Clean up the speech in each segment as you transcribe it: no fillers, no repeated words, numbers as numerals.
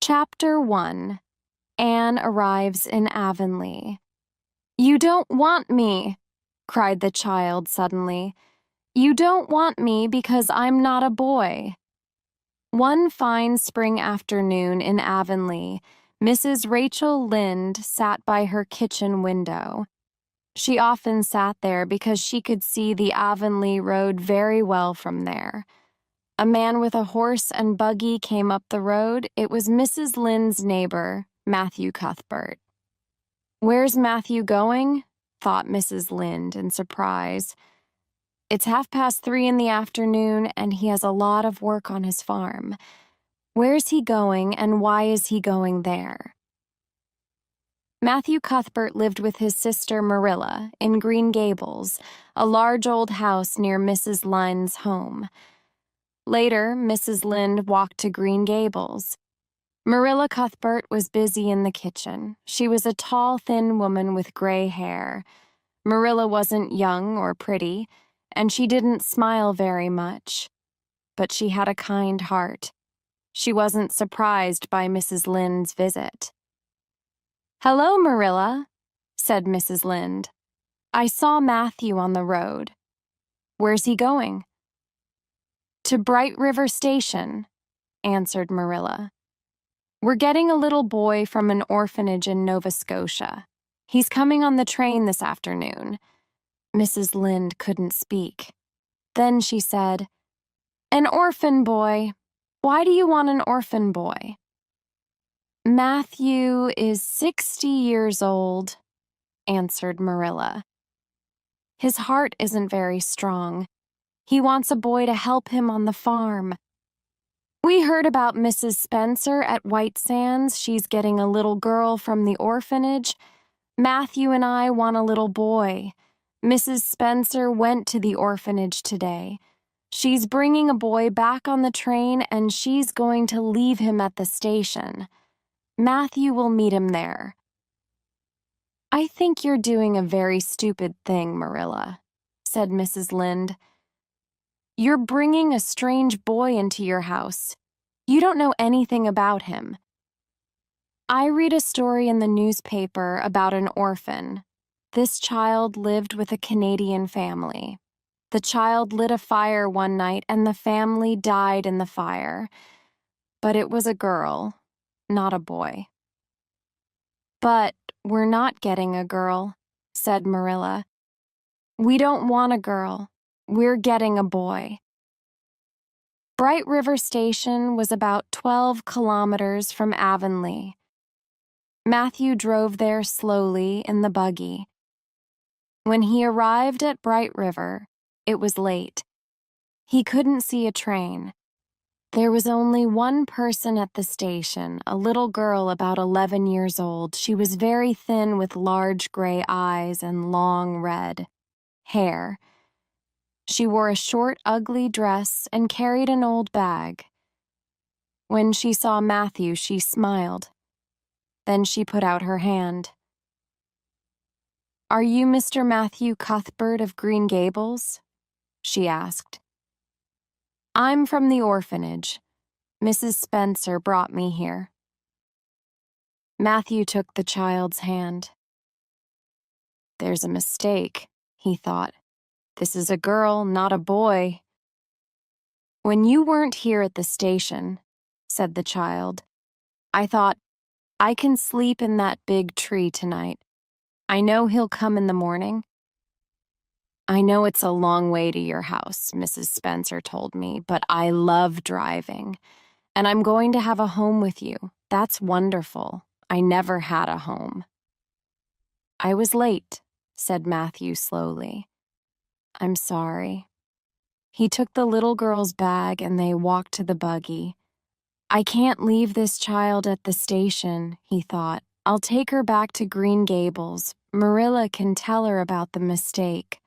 Chapter 1. Anne arrives in Avonlea. "You don't want me," cried the child suddenly. "You don't want me because I'm not a boy." One fine spring afternoon in Avonlea, Mrs. Rachel Lynde sat by her kitchen window. She often sat there because she could see the Avonlea road very well from there. A man with a horse and buggy came up the road. It was Mrs. Lynde's neighbor, Matthew Cuthbert. "Where's Matthew going?" thought Mrs. Lynde in surprise. "It's 3:30 in the afternoon, and he has a lot of work on his farm. Where's he going, and why is he going there?" Matthew Cuthbert lived with his sister Marilla in Green Gables, a large old house near Mrs. Lynde's home. Later, Mrs. Lynde walked to Green Gables. Marilla Cuthbert was busy in the kitchen. She was a tall, thin woman with gray hair. Marilla wasn't young or pretty, and she didn't smile very much. But she had a kind heart. She wasn't surprised by Mrs. Lynde's visit. "Hello, Marilla," said Mrs. Lynde. "I saw Matthew on the road. Where's he going?" "To Bright River Station," answered Marilla. "We're getting a little boy from an orphanage in Nova Scotia. He's coming on the train this afternoon." Mrs. Lynde couldn't speak. Then she said, "An orphan boy. Why do you want an orphan boy?" "Matthew is 60 years old," answered Marilla. "His heart isn't very strong. He wants a boy to help him on the farm. We heard about Mrs. Spencer at White Sands. She's getting a little girl from the orphanage. Matthew and I want a little boy. Mrs. Spencer went to the orphanage today. She's bringing a boy back on the train, and she's going to leave him at the station. Matthew will meet him there." "I think you're doing a very stupid thing, Marilla," said Mrs. Lynde. "You're bringing a strange boy into your house. You don't know anything about him. I read a story in the newspaper about an orphan. This child lived with a Canadian family. The child lit a fire one night and the family died in the fire. But it was a girl, not a boy." "But we're not getting a girl," said Marilla. "We don't want a girl. We're getting a boy." Bright River Station was about 12 kilometers from Avonlea. Matthew drove there slowly in the buggy. When he arrived at Bright River, it was late. He couldn't see a train. There was only one person at the station, a little girl about 11 years old. She was very thin with large gray eyes and long red hair. She wore a short, ugly dress and carried an old bag. When she saw Matthew, she smiled. Then she put out her hand. "Are you Mr. Matthew Cuthbert of Green Gables?" she asked. "I'm from the orphanage. Mrs. Spencer brought me here." Matthew took the child's hand. "There's a mistake," he thought. "This is a girl, not a boy." "When you weren't here at the station," said the child, "I thought, I can sleep in that big tree tonight. I know he'll come in the morning." "I know it's a long way to your house," Mrs. Spencer told me, "but I love driving. And I'm going to have a home with you. That's wonderful. I never had a home." "I was late," said Matthew slowly. "I'm sorry." He took the little girl's bag and they walked to the buggy. "I can't leave this child at the station," he thought. "I'll take her back to Green Gables. Marilla can tell her about the mistake."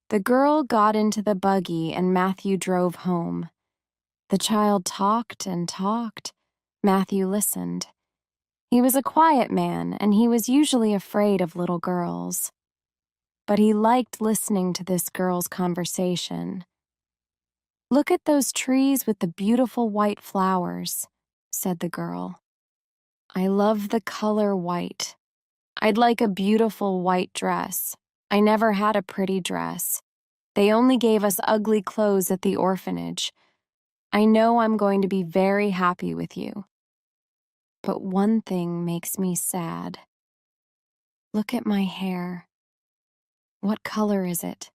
The girl got into the buggy and Matthew drove home. The child talked and talked. Matthew listened. He was a quiet man, and he was usually afraid of little girls. But he liked listening to this girl's conversation. "Look at those trees with the beautiful white flowers. said the girl. I love the color white. I'd like a beautiful white dress. I never had a pretty dress. They only gave us ugly clothes at the orphanage. I know I'm going to be very happy with you. But one thing makes me sad. Look at my hair. What color is it?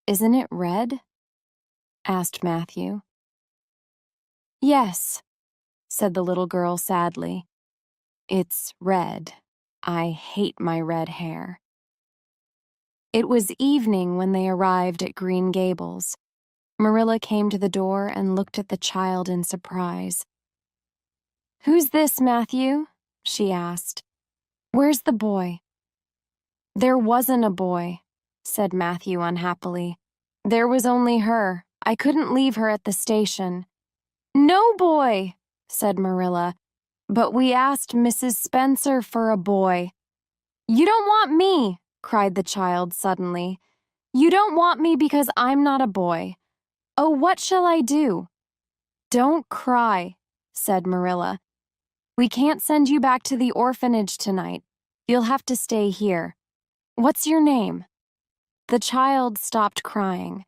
Isn't it red? Asked Matthew. Yes, said the little girl sadly. It's red. I hate my red hair. It was evening when they arrived at Green Gables. Marilla came to the door and looked at the child in surprise. Who's this, Matthew? She asked. Where's the boy? There wasn't a boy, said Matthew unhappily. There was only her. I couldn't leave her at the station. No boy, said Marilla, but we asked Mrs. Spencer for a boy. You don't want me, cried the child suddenly. You don't want me because I'm not a boy. Oh, what shall I do? Don't cry, said Marilla. We can't send you back to the orphanage tonight. You'll have to stay here. What's your name? The child stopped crying.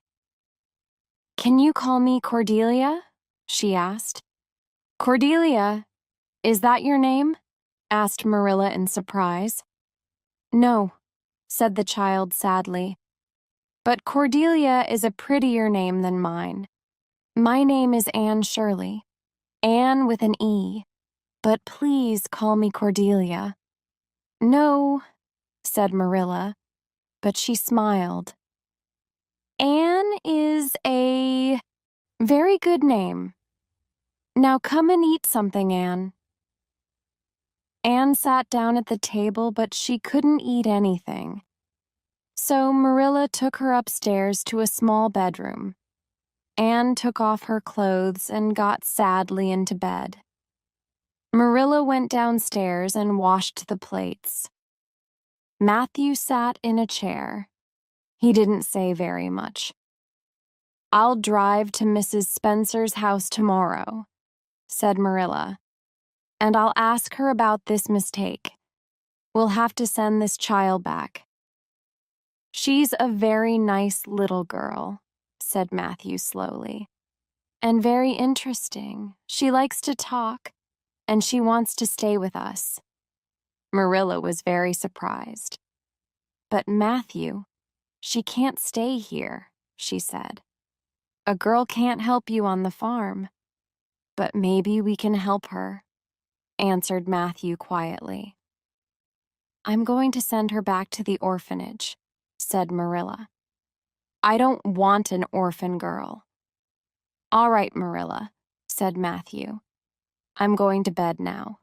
Can you call me Cordelia? She asked. Cordelia, is that your name? Asked Marilla in surprise. No, said the child sadly. But Cordelia is a prettier name than mine. My name is Anne Shirley. Anne with an E. But please call me Cordelia. No, said Marilla, but she smiled. Anne is a very good name. Now come and eat something, Anne. Anne sat down at the table, but she couldn't eat anything. So Marilla took her upstairs to a small bedroom. Anne took off her clothes and got sadly into bed. Marilla went downstairs and washed the plates. Matthew sat in a chair. He didn't say very much. I'll drive to Mrs. Spencer's house tomorrow, said Marilla, and I'll ask her about this mistake. We'll have to send this child back. She's a very nice little girl, said Matthew slowly, and very interesting. She likes to talk, and she wants to stay with us. Marilla was very surprised. But Matthew, she can't stay here, she said. A girl can't help you on the farm. But maybe we can help her, answered Matthew quietly. I'm going to send her back to the orphanage, said Marilla. I don't want an orphan girl. All right, Marilla, said Matthew. I'm going to bed now.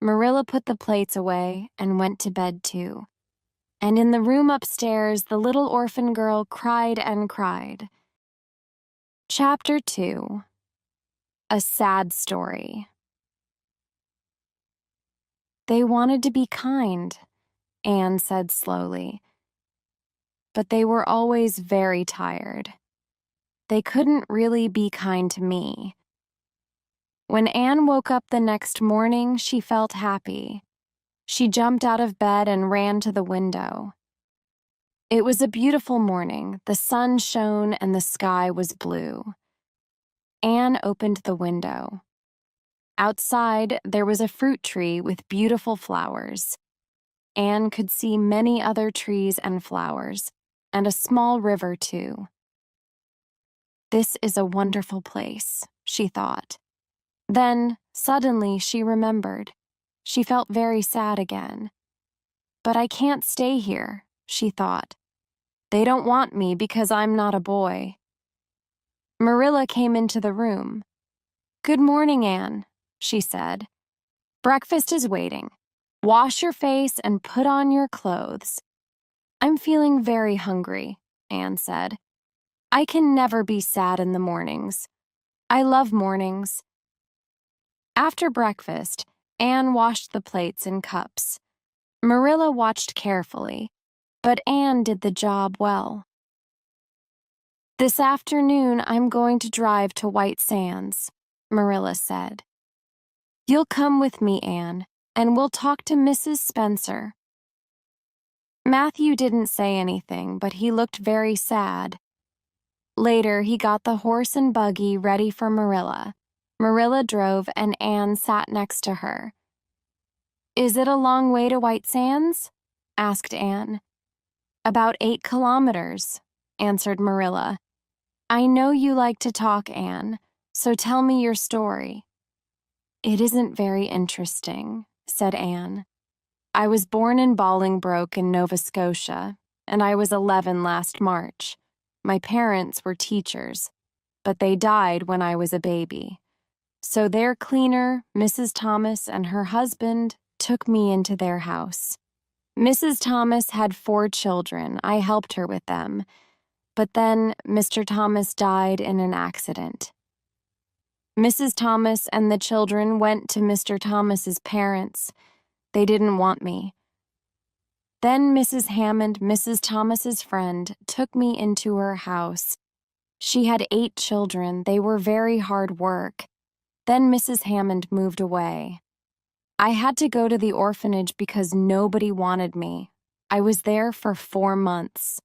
Marilla put the plates away and went to bed too. And in the room upstairs, the little orphan girl cried and cried. Chapter 2. A Sad Story. They wanted to be kind, Anne said slowly. But they were always very tired. They couldn't really be kind to me. When Anne woke up the next morning, she felt happy. She jumped out of bed and ran to the window. It was a beautiful morning. The sun shone and the sky was blue. Anne opened the window. Outside, there was a fruit tree with beautiful flowers. Anne could see many other trees and flowers, and a small river, too. This is a wonderful place, she thought. Then, suddenly, she remembered. She felt very sad again. But I can't stay here, she thought. They don't want me because I'm not a boy. Marilla came into the room. Good morning, Anne, she said. Breakfast is waiting. Wash your face and put on your clothes. I'm feeling very hungry, Anne said. I can never be sad in the mornings. I love mornings. After breakfast, Anne washed the plates and cups. Marilla watched carefully, but Anne did the job well. This afternoon, I'm going to drive to White Sands, Marilla said. You'll come with me, Anne, and we'll talk to Mrs. Spencer. Matthew didn't say anything, but he looked very sad. Later, he got the horse and buggy ready for Marilla. Marilla drove and Anne sat next to her. Is it a long way to White Sands? Asked Anne. About 8 kilometers, answered Marilla. I know you like to talk, Anne, so tell me your story. It isn't very interesting, said Anne. I was born in Bolingbroke in Nova Scotia, and I was 11 last March. My parents were teachers, but they died when I was a baby. So their cleaner, Mrs. Thomas, and her husband took me into their house. Mrs. Thomas had 4 children. I helped her with them. But then Mr. Thomas died in an accident. Mrs. Thomas and the children went to Mr. Thomas's parents. They didn't want me. Then Mrs. Hammond, Mrs. Thomas's friend, took me into her house. She had 8 children. They were very hard work. Then Mrs. Hammond moved away. I had to go to the orphanage because nobody wanted me. I was there for 4 months.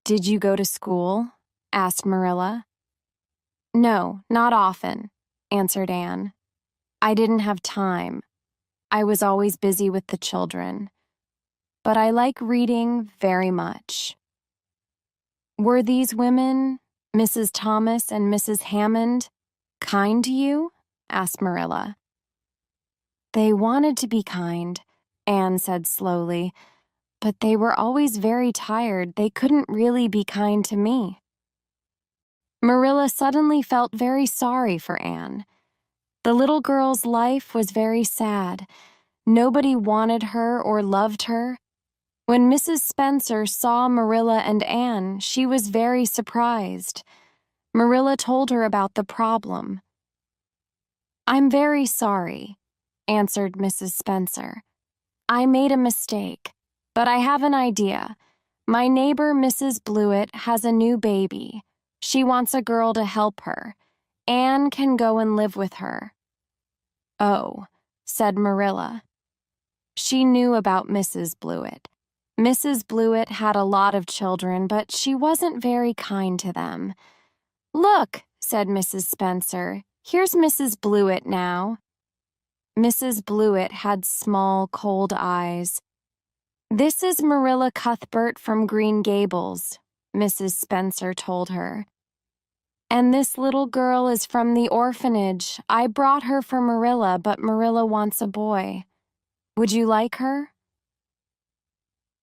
Did you go to school? Asked Marilla. No, not often, answered Anne. I didn't have time. I was always busy with the children. But I like reading very much. Were these women, Mrs. Thomas and Mrs. Hammond, kind to you? Asked Marilla. They wanted to be kind, Anne said slowly, but they were always very tired. They couldn't really be kind to me. Marilla suddenly felt very sorry for Anne. The little girl's life was very sad. Nobody wanted her or loved her. When Mrs. Spencer saw Marilla and Anne, she was very surprised. Marilla told her about the problem. I'm very sorry, answered Mrs. Spencer. I made a mistake, but I have an idea. My neighbor, Mrs. Blewett, has a new baby. She wants a girl to help her. Anne can go and live with her. Oh, said Marilla. She knew about Mrs. Blewett. Mrs. Blewett had a lot of children, but she wasn't very kind to them. Look, said Mrs. Spencer, here's Mrs. Blewett now. Mrs. Blewett had small, cold eyes. This is Marilla Cuthbert from Green Gables, Mrs. Spencer told her. And this little girl is from the orphanage. I brought her for Marilla, but Marilla wants a boy. Would you like her?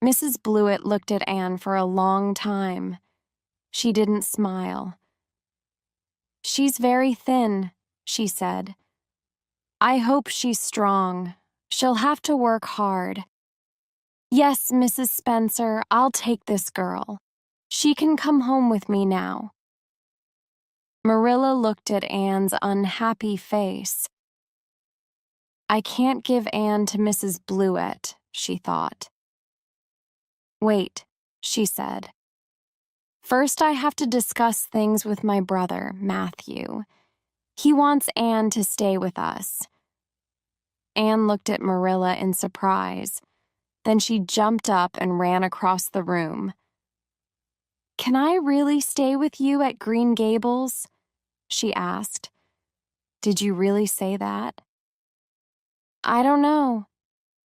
Mrs. Blewett looked at Anne for a long time. She didn't smile. She's very thin, she said. I hope she's strong. She'll have to work hard. Yes, Mrs. Spencer, I'll take this girl. She can come home with me now. Marilla looked at Anne's unhappy face. I can't give Anne to Mrs. Blewett, she thought. Wait, she said. First, I have to discuss things with my brother, Matthew. He wants Anne to stay with us. Anne looked at Marilla in surprise. Then she jumped up and ran across the room. Can I really stay with you at Green Gables? She asked. Did you really say that? I don't know,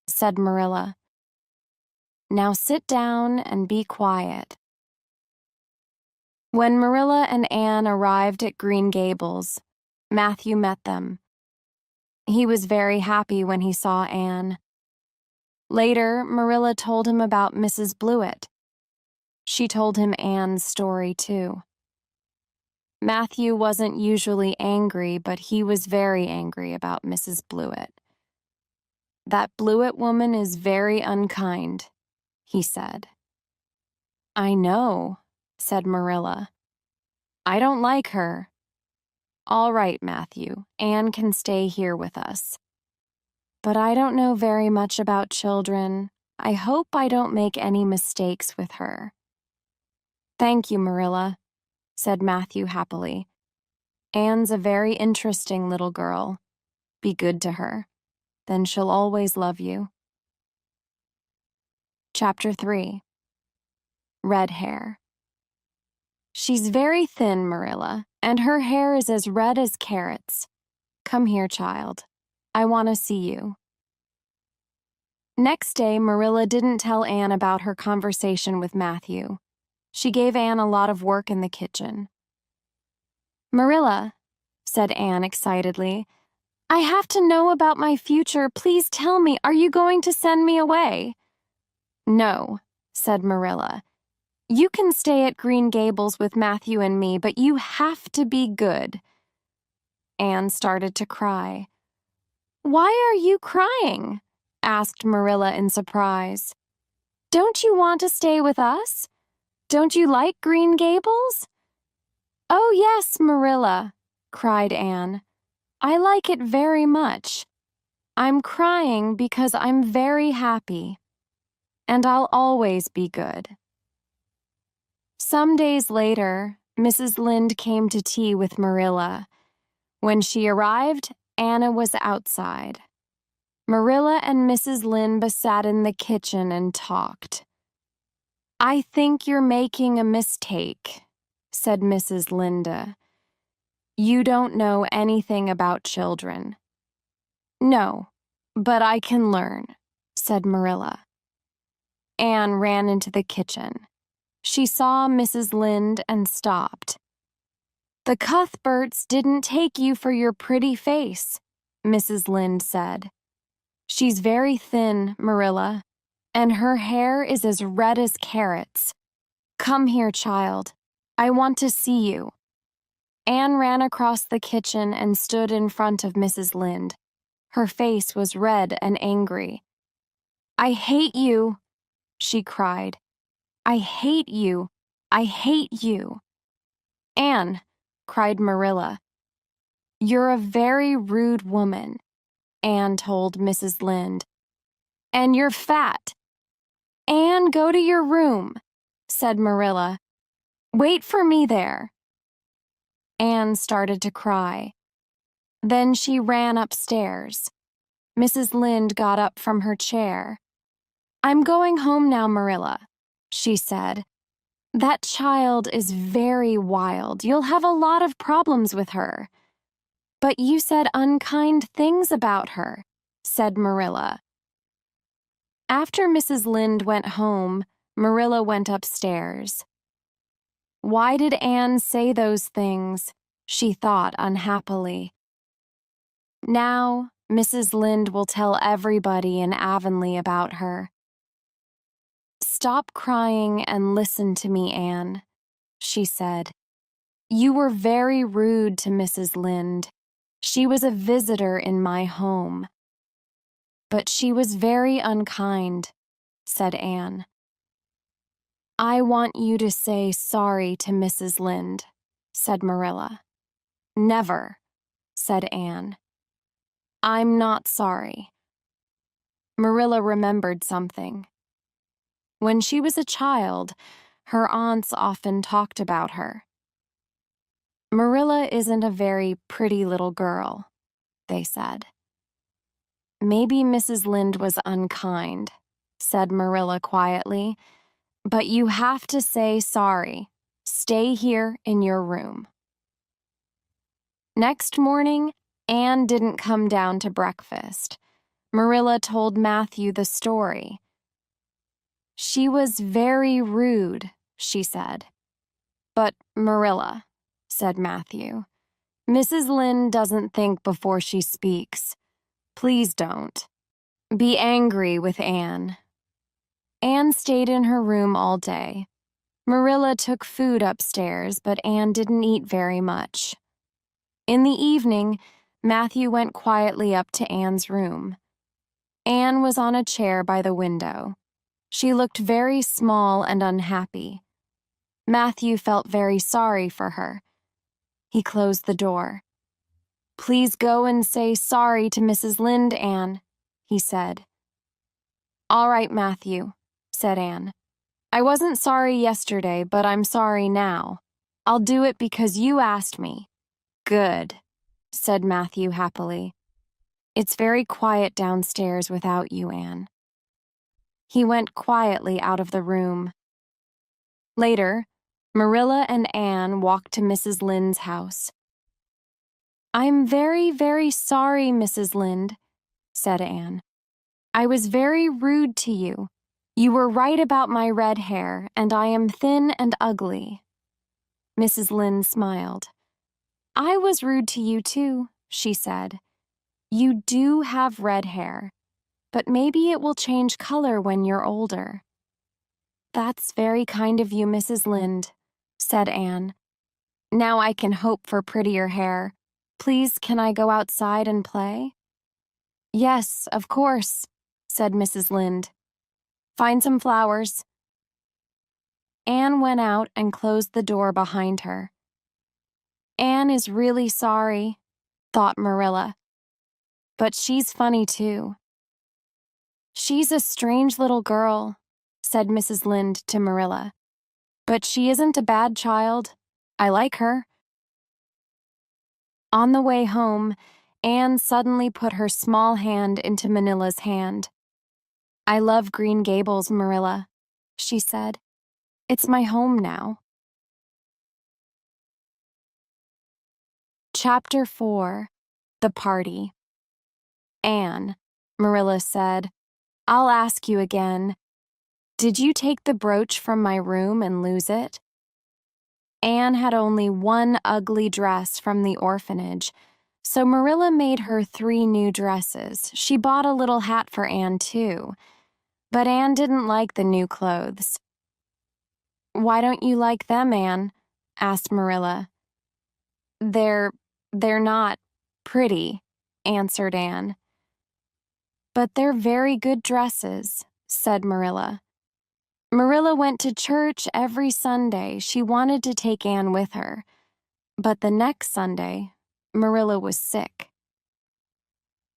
said Marilla. Now sit down and be quiet. When Marilla and Anne arrived at Green Gables, Matthew met them. He was very happy when he saw Anne. Later, Marilla told him about Mrs. Blewett. She told him Anne's story, too. Matthew wasn't usually angry, but he was very angry about Mrs. Blewett. That Blewett woman is very unkind, he said. I know, said Marilla. I don't like her. All right, Matthew, Anne can stay here with us. But I don't know very much about children. I hope I don't make any mistakes with her. Thank you, Marilla, said Matthew happily. Anne's a very interesting little girl. Be good to her. Then she'll always love you. Chapter 3. Red Hair. She's very thin, Marilla, and her hair is as red as carrots. Come here, child. I want to see you. Next day, Marilla didn't tell Anne about her conversation with Matthew. She gave Anne a lot of work in the kitchen. Marilla, said Anne excitedly, I have to know about my future. Please tell me, are you going to send me away? No, said Marilla. You can stay at Green Gables with Matthew and me, but you have to be good. Anne started to cry. Why are you crying? Asked Marilla in surprise. Don't you want to stay with us? Don't you like Green Gables? Oh, yes, Marilla, cried Anne. I like it very much. I'm crying because I'm very happy. And I'll always be good. Some days later, Mrs. Lynde came to tea with Marilla. When she arrived, Anna was outside. Marilla and Mrs. Lynde sat in the kitchen and talked. I think you're making a mistake, said Mrs. Lynde. You don't know anything about children. No, but I can learn, said Marilla. Anne ran into the kitchen. She saw Mrs. Lynde and stopped. The Cuthberts didn't take you for your pretty face, Mrs. Lynde said. She's very thin, Marilla, and her hair is as red as carrots. Come here, child. I want to see you. Anne ran across the kitchen and stood in front of Mrs. Lynde. Her face was red and angry. I hate you, she cried. I hate you. I hate you. Anne, cried Marilla. You're a very rude woman, Anne told Mrs. Lynde. And you're fat. Anne, go to your room, said Marilla. Wait for me there. Anne started to cry. Then she ran upstairs. Mrs. Lynde got up from her chair. I'm going home now, Marilla, she said. That child is very wild. You'll have a lot of problems with her. But you said unkind things about her, said Marilla. After Mrs. Lynde went home, Marilla went upstairs. Why did Anne say those things? She thought unhappily. Now, Mrs. Lynde will tell everybody in Avonlea about her. Stop crying and listen to me, Anne, she said. You were very rude to Mrs. Lynde. She was a visitor in my home. But she was very unkind, said Anne. I want you to say sorry to Mrs. Lynde, said Marilla. Never, said Anne. I'm not sorry. Marilla remembered something. When she was a child, her aunts often talked about her. Marilla isn't a very pretty little girl, they said. Maybe Mrs. Lynde was unkind, said Marilla quietly, but you have to say sorry. Stay here in your room. Next morning, Anne didn't come down to breakfast. Marilla told Matthew the story. She was very rude, she said. But Marilla, said Matthew, Mrs. Lynde doesn't think before she speaks. Please don't. Be angry with Anne. Anne stayed in her room all day. Marilla took food upstairs, but Anne didn't eat very much. In the evening, Matthew went quietly up to Anne's room. Anne was on a chair by the window. She looked very small and unhappy. Matthew felt very sorry for her. He closed the door. Please go and say sorry to Mrs. Lynde, Anne, he said. All right, Matthew, said Anne. I wasn't sorry yesterday, but I'm sorry now. I'll do it because you asked me. Good, said Matthew happily. It's very quiet downstairs without you, Anne. He went quietly out of the room. Later, Marilla and Anne walked to Mrs. Lynde's house. I'm very, very sorry, Mrs. Lynde, said Anne. I was very rude to you. You were right about my red hair, and I am thin and ugly. Mrs. Lynde smiled. I was rude to you too, she said. You do have red hair, but maybe it will change color when you're older. That's very kind of you, Mrs. Lynde, said Anne. Now I can hope for prettier hair. Please, can I go outside and play? Yes, of course, said Mrs. Lynde. Find some flowers. Anne went out and closed the door behind her. Anne is really sorry, thought Marilla. But she's funny too. She's a strange little girl, said Mrs. Lynde to Marilla. But she isn't a bad child. I like her. On the way home, Anne suddenly put her small hand into Manila's hand. I love Green Gables, Marilla, she said. It's my home now. Chapter 4. The Party. Anne, Marilla said, I'll ask you again. Did you take the brooch from my room and lose it? Anne had only one ugly dress from the orphanage, so Marilla made her 3 new dresses. She bought a little hat for Anne, too. But Anne didn't like the new clothes. Why don't you like them, Anne? Asked Marilla. They're not pretty, answered Anne. But they're very good dresses, said Marilla. Marilla went to church every Sunday. She wanted to take Anne with her. But the next Sunday, Marilla was sick.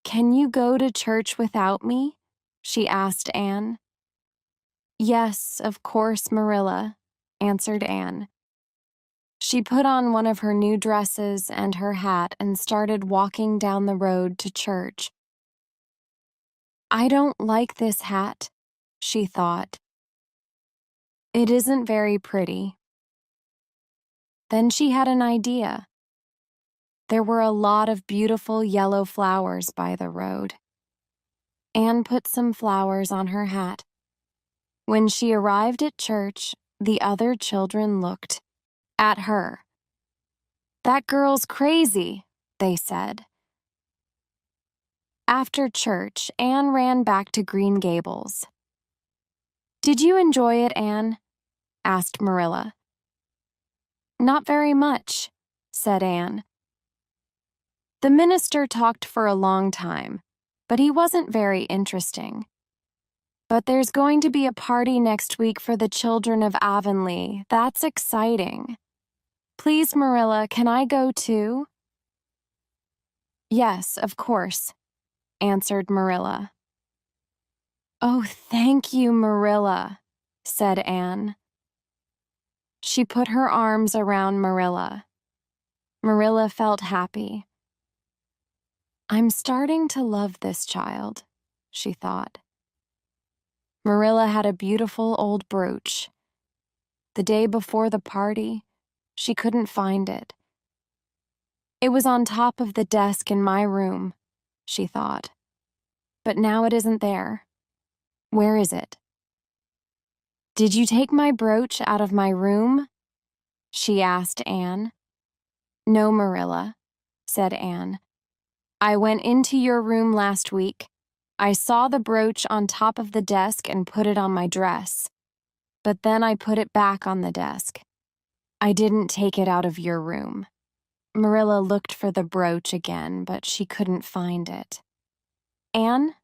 Can you go to church without me? She asked Anne. Yes, of course, Marilla, answered Anne. She put on one of her new dresses and her hat and started walking down the road to church. I don't like this hat, she thought. It isn't very pretty. Then she had an idea. There were a lot of beautiful yellow flowers by the road. Anne put some flowers on her hat. When she arrived at church, the other children looked at her. That girl's crazy, they said. After church, Anne ran back to Green Gables. Did you enjoy it, Anne? Asked Marilla. Not very much, said Anne. The minister talked for a long time, but he wasn't very interesting. But there's going to be a party next week for the children of Avonlea. That's exciting. Please, Marilla, can I go too? Yes, of course, answered Marilla. Oh, thank you, Marilla, said Anne. She put her arms around Marilla. Marilla felt happy. I'm starting to love this child, she thought. Marilla had a beautiful old brooch. The day before the party, she couldn't find it. It was on top of the desk in my room, she thought. But now it isn't there. Where is it? Did you take my brooch out of my room? She asked Anne. No, Marilla, said Anne. I went into your room last week. I saw the brooch on top of the desk and put it on my dress. But then I put it back on the desk. I didn't take it out of your room. Marilla looked for the brooch again, but she couldn't find it. Anne,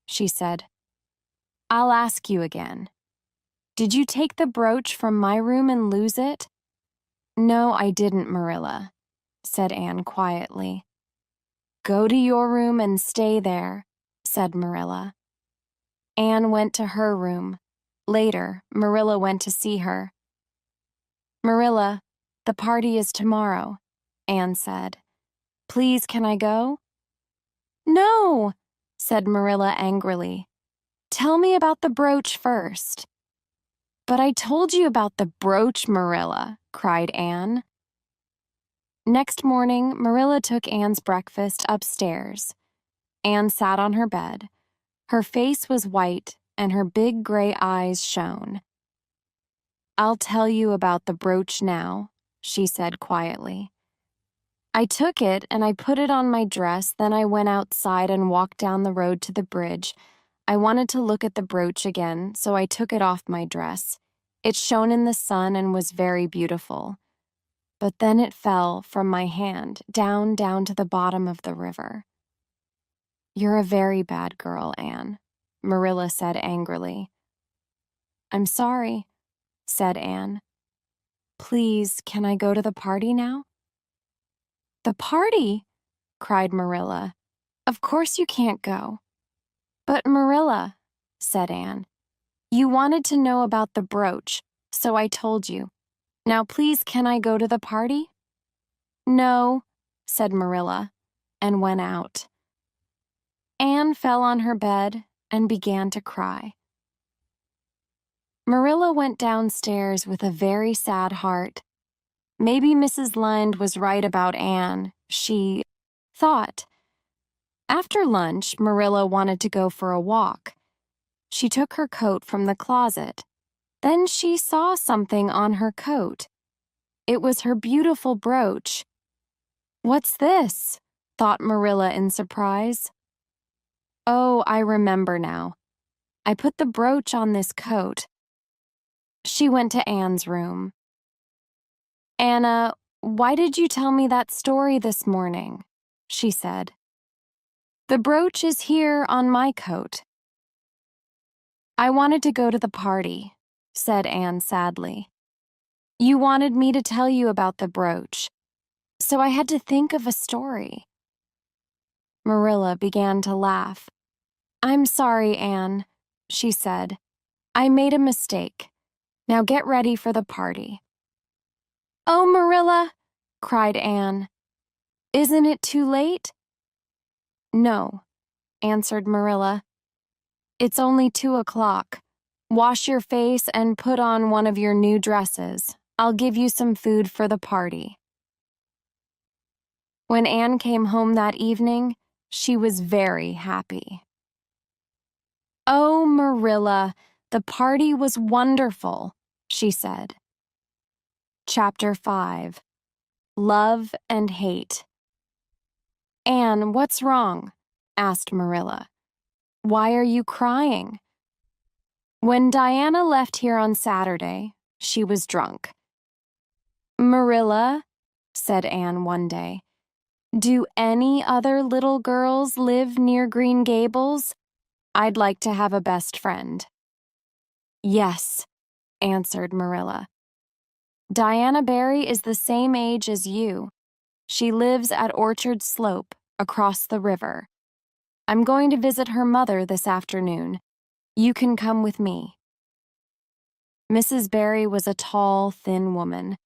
she said, I'll ask you again. Did you take the brooch from my room and lose it? No, I didn't, Marilla, said Anne quietly. Go to your room and stay there, said Marilla. Anne went to her room. Later, Marilla went to see her. Marilla, the party is tomorrow, Anne said. Please, can I go? No, said Marilla angrily. Tell me about the brooch first. But I told you about the brooch, Marilla, cried Anne. Next morning, Marilla took Anne's breakfast upstairs. Anne sat on her bed. Her face was white and her big gray eyes shone. I'll tell you about the brooch now, she said quietly. I took it and I put it on my dress, then I went outside and walked down the road to the bridge. I wanted to look at the brooch again, so I took it off my dress. It shone in the sun and was very beautiful. But then it fell from my hand down to the bottom of the river. You're a very bad girl, Anne, Marilla said angrily. I'm sorry, said Anne. Please, can I go to the party now? The party? Cried Marilla. Of course you can't go. But Marilla, said Anne, you wanted to know about the brooch, so I told you. Now please, can I go to the party? No, said Marilla, and went out. Anne fell on her bed and began to cry. Marilla went downstairs with a very sad heart. Maybe Mrs. Lund was right about Anne, she thought. After lunch, Marilla wanted to go for a walk. She took her coat from the closet. Then she saw something on her coat. It was her beautiful brooch. What's this? Thought Marilla in surprise. Oh, I remember now. I put the brooch on this coat. She went to Anne's room. Anna, why did you tell me that story this morning? She said. The brooch is here on my coat. I wanted to go to the party, said Anne sadly. You wanted me to tell you about the brooch, so I had to think of a story. Marilla began to laugh. I'm sorry, Anne, she said. I made a mistake. Now get ready for the party. Oh, Marilla, cried Anne. Isn't it too late? No, answered Marilla. It's only 2:00. Wash your face and put on one of your new dresses. I'll give you some food for the party. When Anne came home that evening, she was very happy. Oh, Marilla, the party was wonderful, she said. Chapter 5. Love and Hate. Anne, what's wrong? Asked Marilla. Why are you crying? When Diana left here on Saturday, she was drunk. Marilla, said Anne one day, do any other little girls live near Green Gables? I'd like to have a best friend. Yes, answered Marilla. Diana Barry is the same age as you. She lives at Orchard Slope, across the river. I'm going to visit her mother this afternoon. You can come with me. Mrs. Barry was a tall, thin woman.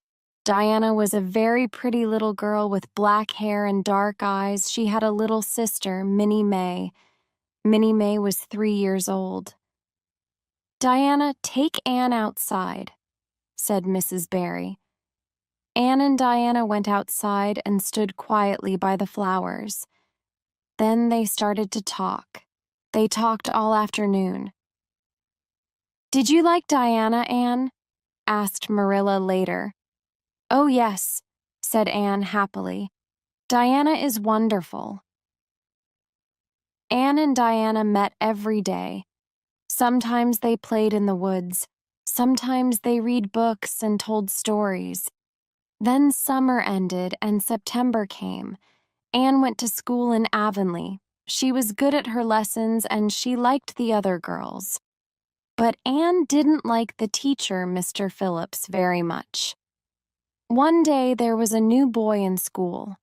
Diana was a very pretty little girl with black hair and dark eyes. She had a little sister, Minnie May. Minnie May was 3 years old. Diana, take Anne outside, said Mrs. Barry. Anne and Diana went outside and stood quietly by the flowers. Then they started to talk. They talked all afternoon. Did you like Diana, Anne? Asked Marilla later. Oh, yes, said Anne happily. Diana is wonderful. Anne and Diana met every day. Sometimes they played in the woods. Sometimes they read books and told stories. Then summer ended and September came. Anne went to school in Avonlea. She was good at her lessons and she liked the other girls. But Anne didn't like the teacher, Mr. Phillips, very much. One day there was a new boy in school.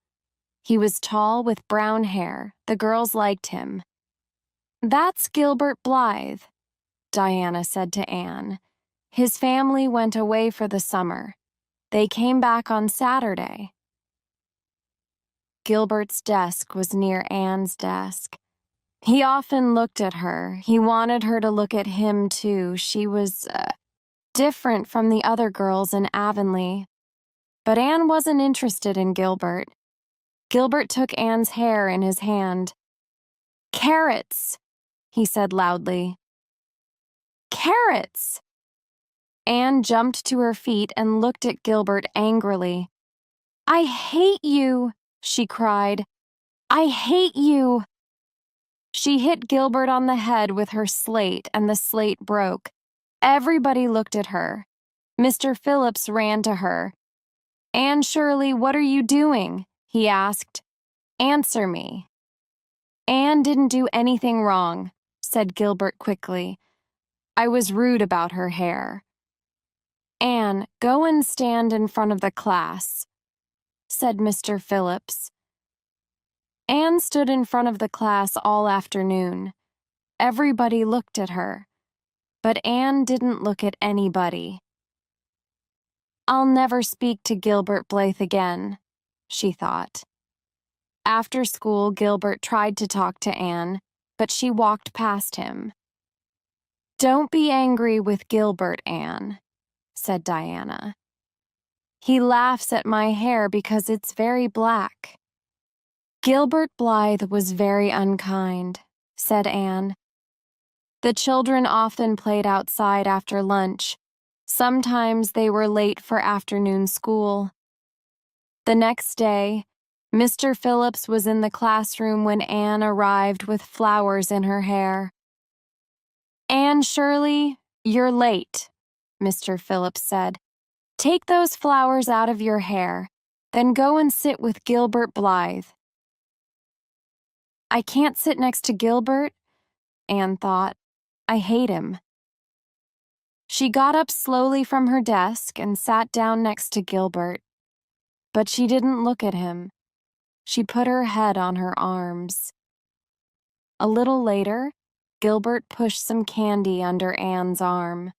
He was tall with brown hair. The girls liked him. That's Gilbert Blythe, Diana said to Anne. His family went away for the summer. They came back on Saturday. Gilbert's desk was near Anne's desk. He often looked at her. He wanted her to look at him, too. She was different from the other girls in Avonlea. But Anne wasn't interested in Gilbert. Gilbert took Anne's hair in his hand. "Carrots," he said loudly. "Carrots!" Anne jumped to her feet and looked at Gilbert angrily. "I hate you," she cried. "I hate you." She hit Gilbert on the head with her slate, and the slate broke. Everybody looked at her. Mr. Phillips ran to her. "Anne Shirley, what are you doing?" he asked. "Answer me." "Anne didn't do anything wrong," said Gilbert quickly. "I was rude about her hair." "Anne, go and stand in front of the class," said Mr. Phillips. Anne stood in front of the class all afternoon. Everybody looked at her, but Anne didn't look at anybody. "I'll never speak to Gilbert Blythe again," she thought. After school, Gilbert tried to talk to Anne, but she walked past him. "Don't be angry with Gilbert, Anne," said Diana. "He laughs at my hair because it's very black." "Gilbert Blythe was very unkind," said Anne. "The children often played outside after lunch. Sometimes they were late for afternoon school." The next day, Mr. Phillips was in the classroom when Anne arrived with flowers in her hair. "Anne Shirley, you're late," Mr. Phillips said. "Take those flowers out of your hair, then go and sit with Gilbert Blythe." "I can't sit next to Gilbert," Anne thought. "I hate him." She got up slowly from her desk and sat down next to Gilbert. But she didn't look at him. She put her head on her arms. A little later, Gilbert pushed some candy under Anne's arm.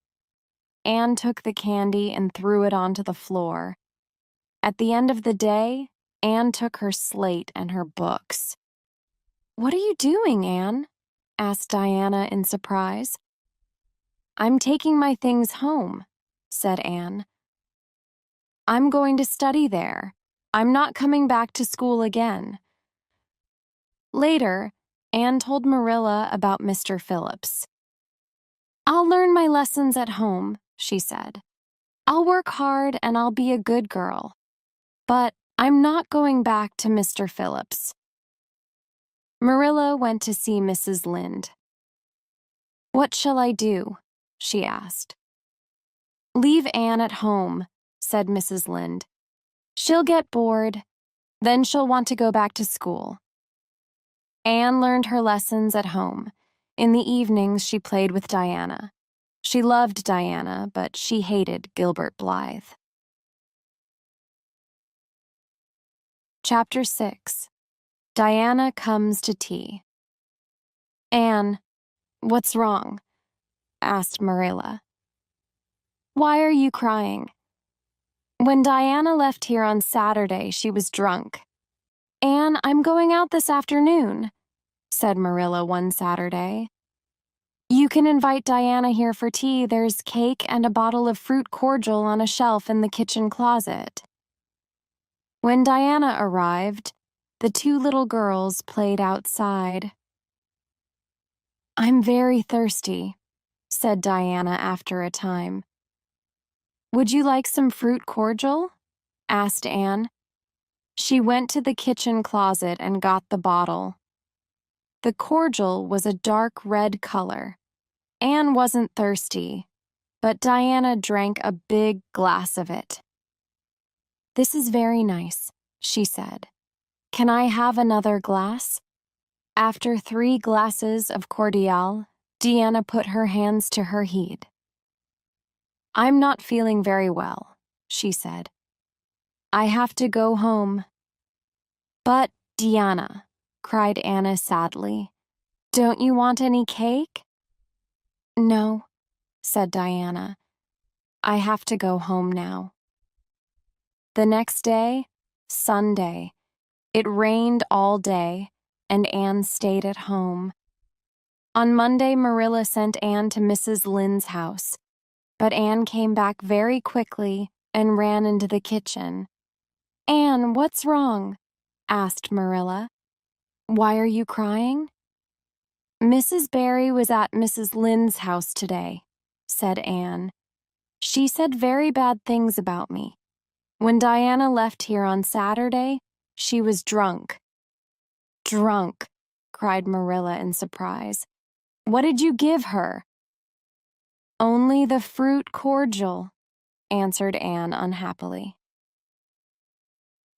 Anne took the candy and threw it onto the floor. At the end of the day, Anne took her slate and her books. "What are you doing, Anne?" asked Diana in surprise. "I'm taking my things home," said Anne. "I'm going to study there. I'm not coming back to school again." Later, Anne told Marilla about Mr. Phillips. "I'll learn my lessons at home," she said. "I'll work hard and I'll be a good girl. But I'm not going back to Mr. Phillips." Marilla went to see Mrs. Lynde. "What shall I do?" she asked. "Leave Anne at home," said Mrs. Lynde. "She'll get bored. Then she'll want to go back to school." Anne learned her lessons at home. In the evenings, she played with Diana. She loved Diana, but she hated Gilbert Blythe. Chapter 6. Diana Comes to Tea. "Anne, what's wrong?" asked Marilla. "Why are you crying?" "When Diana left here on Saturday, she was drunk." "Anne, I'm going out this afternoon," said Marilla one Saturday. "You can invite Diana here for tea. There's cake and a bottle of fruit cordial on a shelf in the kitchen closet." When Diana arrived, the two little girls played outside. "I'm very thirsty," said Diana after a time. "Would you like some fruit cordial?" asked Anne. She went to the kitchen closet and got the bottle. The cordial was a dark red color. Anne wasn't thirsty, but Diana drank a big glass of it. "This is very nice," she said. "Can I have another glass?" After 3 glasses of cordial, Diana put her hands to her head. "I'm not feeling very well," she said. "I have to go home." "But, Diana," cried Anna sadly, "don't you want any cake?" "No," said Diana. "I have to go home now." The next day, Sunday, It rained all day, and Anne stayed at home. On Monday, Marilla sent Anne to Mrs. Lynde's house, but Anne came back very quickly and ran into the kitchen. "Anne, what's wrong?" asked Marilla. "Why are you crying?" "Mrs. Barry was at Mrs. Lynde's house today," said Anne. "She said very bad things about me. When Diana left here on Saturday, she was drunk." "Drunk," cried Marilla in surprise. "What did you give her?" "Only the fruit cordial," answered Anne unhappily.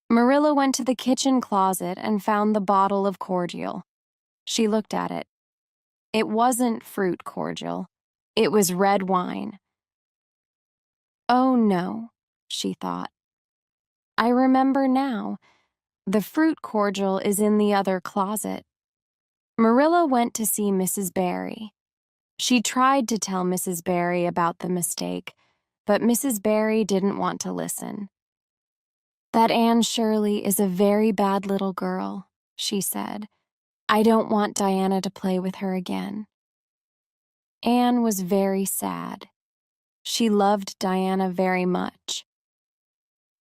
Marilla went to the kitchen closet and found the bottle of cordial. She looked at it. It wasn't fruit cordial. It was red wine. "Oh, no," she thought. "I remember now. The fruit cordial is in the other closet." Marilla went to see Mrs. Barry. She tried to tell Mrs. Barry about the mistake, but Mrs. Barry didn't want to listen. "That Anne Shirley is a very bad little girl," she said. "I don't want Diana to play with her again." Anne was very sad. She loved Diana very much.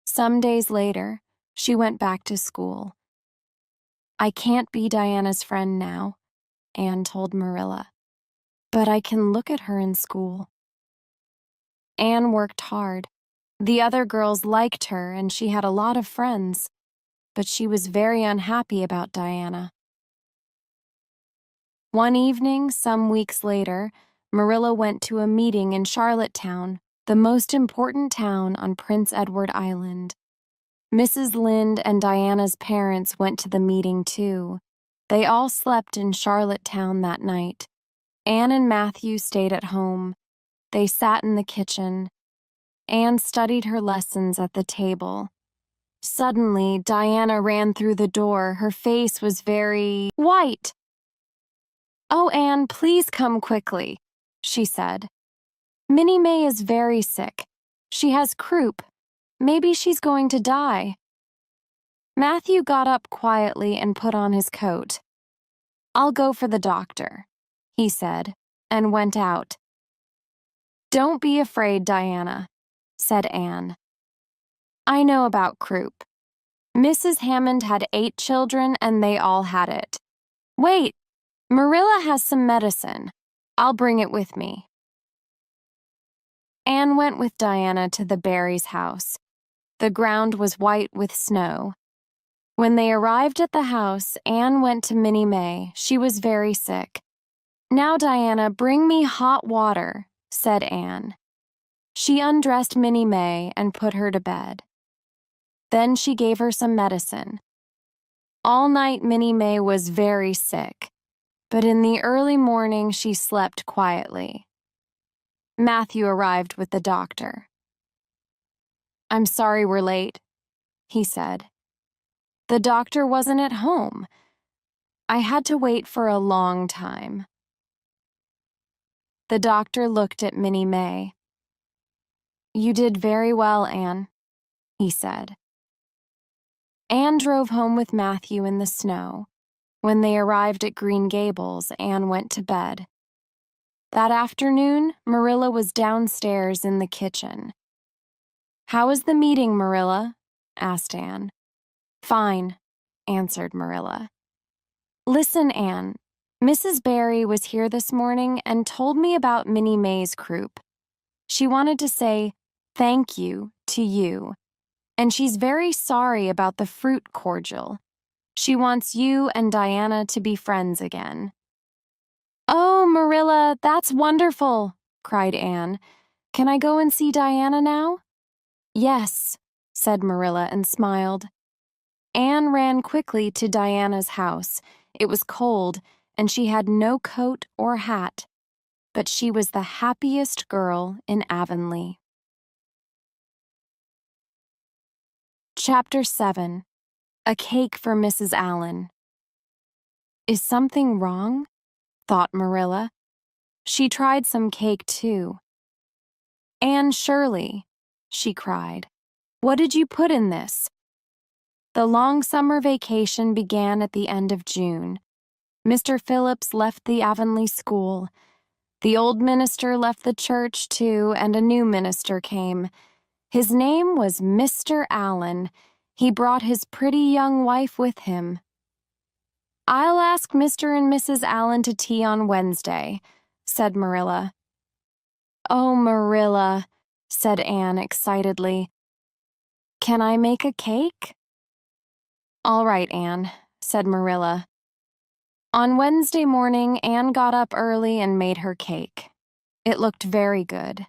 Some days later, she went back to school. "I can't be Diana's friend now," Anne told Marilla, "but I can look at her in school." Anne worked hard. The other girls liked her and she had a lot of friends, but she was very unhappy about Diana. One evening, some weeks later, Marilla went to a meeting in Charlottetown, the most important town on Prince Edward Island. Mrs. Lynde and Diana's parents went to the meeting too. They all slept in Charlottetown that night. Anne and Matthew stayed at home. They sat in the kitchen. Anne studied her lessons at the table. Suddenly, Diana ran through the door. Her face was very white. "Oh, Anne, please come quickly," she said. "Minnie May is very sick. She has croup. Maybe she's going to die." Matthew got up quietly and put on his coat. "I'll go for the doctor," he said, and went out. "Don't be afraid, Diana," said Anne. "I know about croup. Mrs. Hammond had 8 children and they all had it. Wait, Marilla has some medicine. I'll bring it with me." Anne went with Diana to the Barrys' house. The ground was white with snow. When they arrived at the house, Anne went to Minnie May. She was very sick. "Now, Diana, bring me hot water," said Anne. She undressed Minnie May and put her to bed. Then she gave her some medicine. All night Minnie May was very sick, but in the early morning she slept quietly. Matthew arrived with the doctor. "I'm sorry we're late," he said. "The doctor wasn't at home. I had to wait for a long time." The doctor looked at Minnie May. "You did very well, Anne," he said. Anne drove home with Matthew in the snow. When they arrived at Green Gables, Anne went to bed. That afternoon, Marilla was downstairs in the kitchen. "How was the meeting, Marilla?" asked Anne. "Fine," answered Marilla. "Listen, Anne, Mrs. Barry was here this morning and told me about Minnie May's croup. She wanted to say thank you to you, and she's very sorry about the fruit cordial. She wants you and Diana to be friends again." "Oh, Marilla, that's wonderful," cried Anne. "Can I go and see Diana now?" "Yes," said Marilla and smiled. Anne ran quickly to Diana's house. It was cold, and she had no coat or hat, but she was the happiest girl in Avonlea. Chapter 7. A Cake for Mrs. Allen. "Is something wrong?" thought Marilla. She tried some cake too. "Anne Shirley," she cried, "what did you put in this?" The long summer vacation began at the end of June. Mr. Phillips left the Avonlea school. The old minister left the church, too, and a new minister came. His name was Mr. Allen. He brought his pretty young wife with him. "I'll ask Mr. and Mrs. Allen to tea on Wednesday," said Marilla. "Oh, Marilla," said Anne excitedly. "Can I make a cake?" "All right, Anne," said Marilla. On Wednesday morning, Anne got up early and made her cake. It looked very good.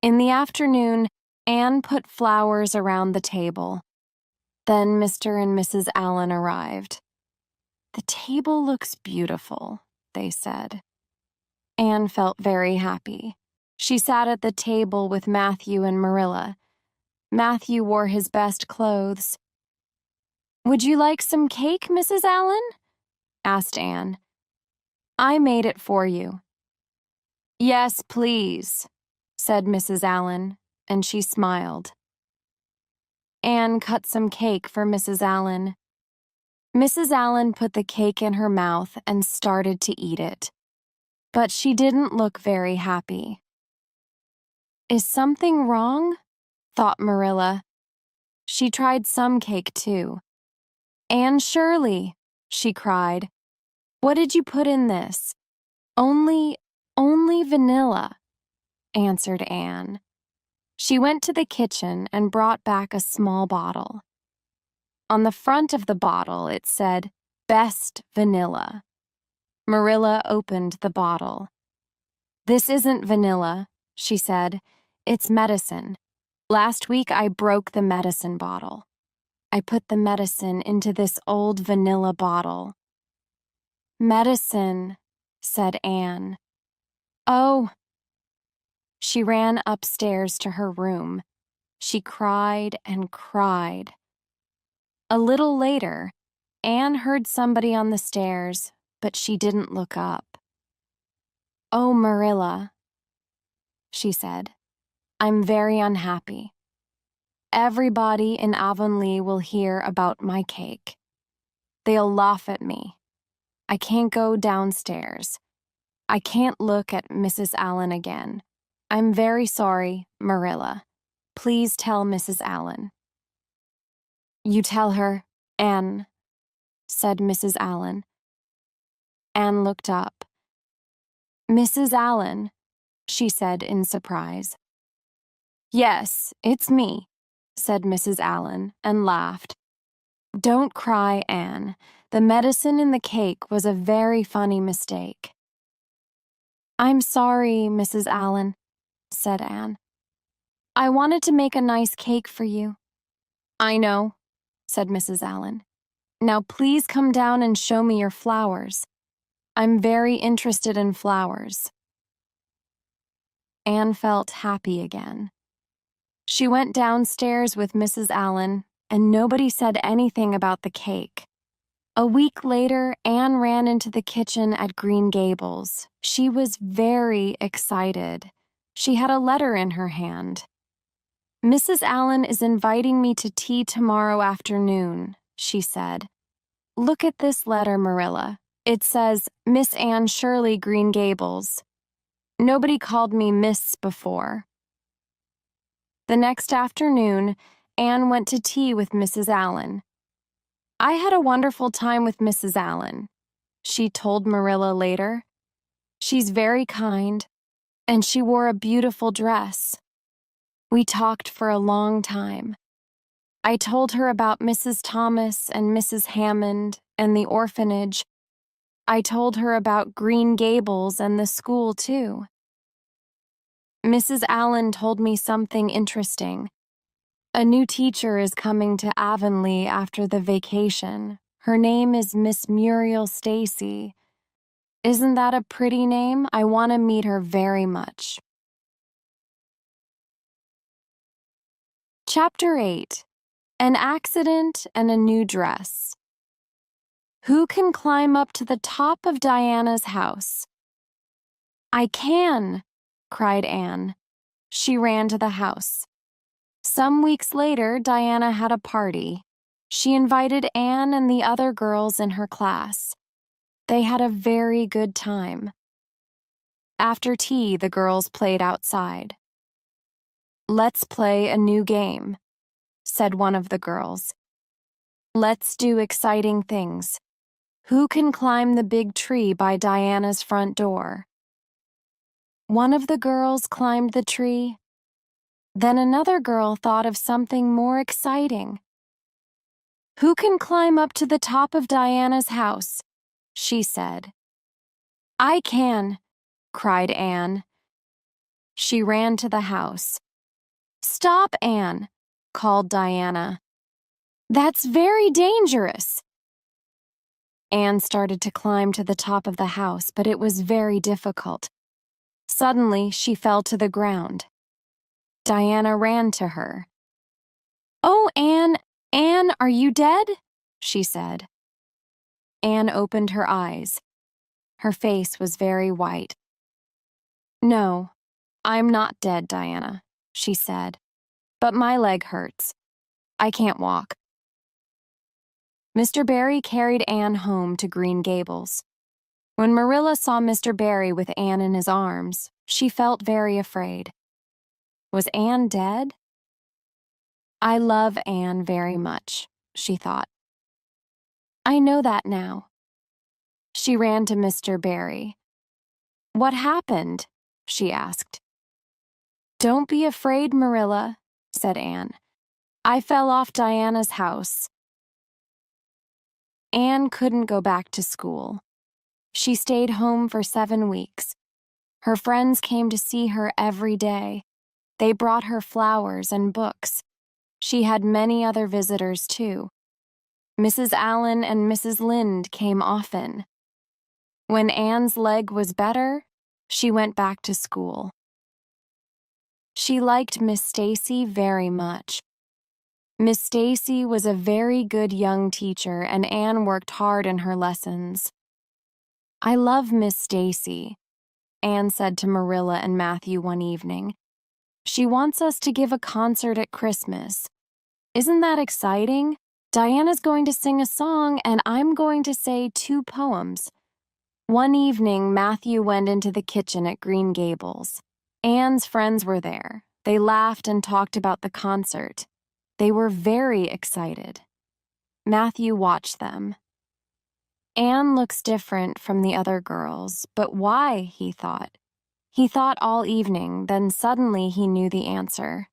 In the afternoon, Anne put flowers around the table. Then Mr. and Mrs. Allen arrived. "The table looks beautiful," they said. Anne felt very happy. She sat at the table with Matthew and Marilla. Matthew wore his best clothes. "Would you like some cake, Mrs. Allen?" asked Anne. "I made it for you." "Yes, please," said Mrs. Allen, and she smiled. Anne cut some cake for Mrs. Allen. Mrs. Allen put the cake in her mouth and started to eat it. But she didn't look very happy. "Is something wrong?" thought Marilla. She tried some cake, too. "Anne Shirley," she cried, "what did you put in this?" Only vanilla," answered Anne. She went to the kitchen and brought back a small bottle. On the front of the bottle, it said, "Best Vanilla." Marilla opened the bottle. "This isn't vanilla," she said. "It's medicine. Last week I broke the medicine bottle. I put the medicine into this old vanilla bottle." "Medicine," said Anne. "Oh." She ran upstairs to her room. She cried and cried. A little later, Anne heard somebody on the stairs, but she didn't look up. "Oh, Marilla," she said, "I'm very unhappy. Everybody in Avonlea will hear about my cake. They'll laugh at me. I can't go downstairs. I can't look at Mrs. Allen again. I'm very sorry, Marilla. Please tell Mrs. Allen." "You tell her, Anne," said Mrs. Allen. Anne looked up. "Mrs. Allen," she said in surprise. "Yes, it's me," said Mrs. Allen, and laughed. "Don't cry, Anne. The medicine in the cake was a very funny mistake." "I'm sorry, Mrs. Allen," said Anne. "I wanted to make a nice cake for you." "I know," said Mrs. Allen. "Now please come down and show me your flowers. I'm very interested in flowers." Anne felt happy again. She went downstairs with Mrs. Allen, and nobody said anything about the cake. A week later, Anne ran into the kitchen at Green Gables. She was very excited. She had a letter in her hand. "Mrs. Allen is inviting me to tea tomorrow afternoon," she said. "Look at this letter, Marilla. It says, Miss Anne Shirley, Green Gables. Nobody called me Miss before." The next afternoon, Anne went to tea with Mrs. Allen. "I had a wonderful time with Mrs. Allen," she told Marilla later. "She's very kind, and she wore a beautiful dress. We talked for a long time. I told her about Mrs. Thomas and Mrs. Hammond and the orphanage. I told her about Green Gables and the school, too. Mrs. Allen told me something interesting. A new teacher is coming to Avonlea after the vacation. Her name is Miss Muriel Stacy. Isn't that a pretty name? I want to meet her very much." Chapter 8. An Accident and a New Dress. "Who can climb up to the top of Diana's house?" "I can," cried Anne. She ran to the house. Some weeks later, Diana had a party. She invited Anne and the other girls in her class. They had a very good time. After tea, the girls played outside. "Let's play a new game," said one of the girls. "Let's do exciting things. Who can climb the big tree by Diana's front door?" One of the girls climbed the tree. Then another girl thought of something more exciting. "Who can climb up to the top of Diana's house?" she said. "I can," cried Anne. She ran to the house. "Stop, Anne," called Diana. "That's very dangerous." Anne started to climb to the top of the house, but it was very difficult. Suddenly, she fell to the ground. Diana ran to her. "Oh, Anne, Anne, are you dead?" she said. Anne opened her eyes. Her face was very white. "No, I'm not dead, Diana," she said, "but my leg hurts. I can't walk." Mr. Barry carried Anne home to Green Gables. When Marilla saw Mr. Barry with Anne in his arms, she felt very afraid. Was Anne dead? "I love Anne very much," she thought. "I know that now." She ran to Mr. Barry. "What happened?" she asked. "Don't be afraid, Marilla," said Anne. "I fell off Diana's house." Anne couldn't go back to school. She stayed home for 7 weeks. Her friends came to see her every day. They brought her flowers and books. She had many other visitors, too. Mrs. Allen and Mrs. Lynde came often. When Anne's leg was better, she went back to school. She liked Miss Stacy very much. Miss Stacy was a very good young teacher, and Anne worked hard in her lessons. "I love Miss Stacy," Anne said to Marilla and Matthew one evening. "She wants us to give a concert at Christmas. Isn't that exciting? Diana's going to sing a song, and I'm going to say 2 poems. One evening, Matthew went into the kitchen at Green Gables. Anne's friends were there. They laughed and talked about the concert. They were very excited. Matthew watched them. Anne looks different from the other girls, but why, he thought. He thought all evening, then suddenly he knew the answer.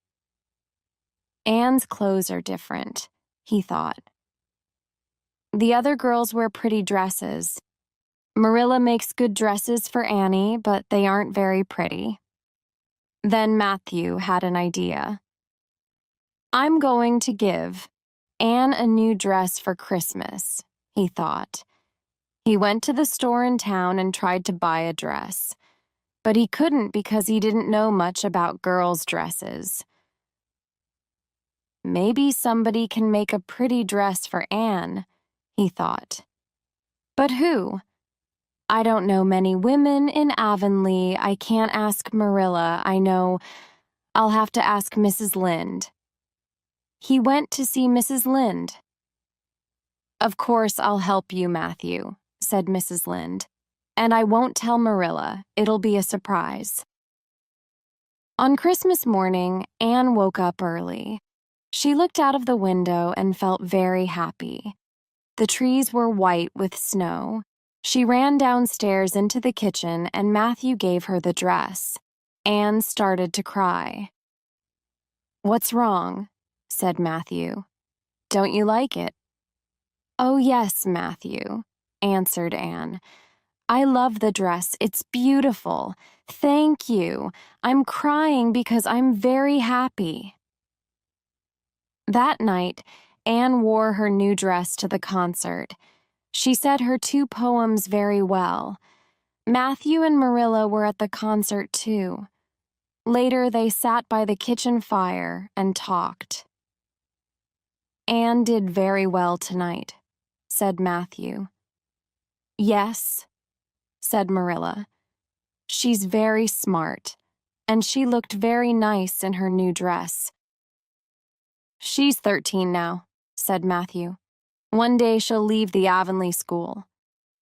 Anne's clothes are different, he thought. The other girls wear pretty dresses. Marilla makes good dresses for Annie, but they aren't very pretty. Then Matthew had an idea. I'm going to give Anne a new dress for Christmas, he thought. He went to the store in town and tried to buy a dress. But he couldn't because he didn't know much about girls' dresses. Maybe somebody can make a pretty dress for Anne, he thought. But who? I don't know many women in Avonlea. I can't ask Marilla. I know I'll have to ask Mrs. Lynde. He went to see Mrs. Lynde. Of course I'll help you, Matthew, said Mrs. Lynde. And I won't tell Marilla. It'll be a surprise. On Christmas morning, Anne woke up early. She looked out of the window and felt very happy. The trees were white with snow. She ran downstairs into the kitchen and Matthew gave her the dress. Anne started to cry. What's wrong? Said Matthew. Don't you like it? Oh, yes, Matthew, answered Anne. I love the dress. It's beautiful. Thank you. I'm crying because I'm very happy. That night, Anne wore her new dress to the concert. She said her 2 poems very well. Matthew and Marilla were at the concert too. Later, they sat by the kitchen fire and talked. Anne did very well tonight, said Matthew. Yes, said Marilla. She's very smart, and she looked very nice in her new dress. She's 13 now, said Matthew. "One day she'll leave the Avonlea school.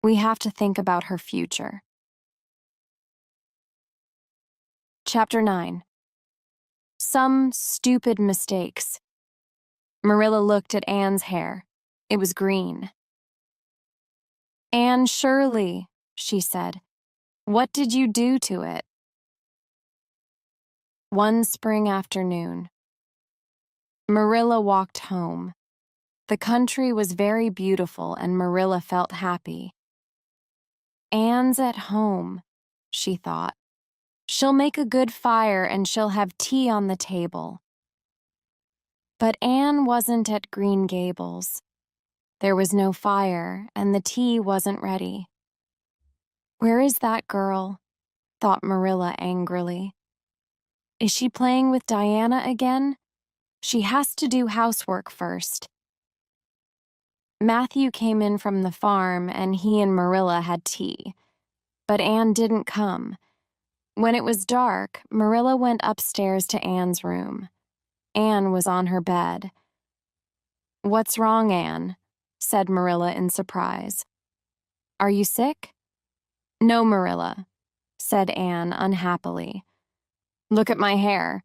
We have to think about her future." Chapter 9. Some stupid mistakes. Marilla looked at Anne's hair. It was green. "Anne Shirley," she said, "what did you do to it?" One spring afternoon, Marilla walked home. The country was very beautiful and Marilla felt happy. "Anne's at home," she thought. "She'll make a good fire and she'll have tea on the table." But Anne wasn't at Green Gables. There was no fire and the tea wasn't ready. "Where is that girl?" thought Marilla angrily. "Is she playing with Diana again? She has to do housework first." Matthew came in from the farm and he and Marilla had tea. But Anne didn't come. When it was dark, Marilla went upstairs to Anne's room. Anne was on her bed. "What's wrong, Anne?" said Marilla in surprise. "Are you sick?" "No, Marilla," said Anne unhappily. "Look at my hair."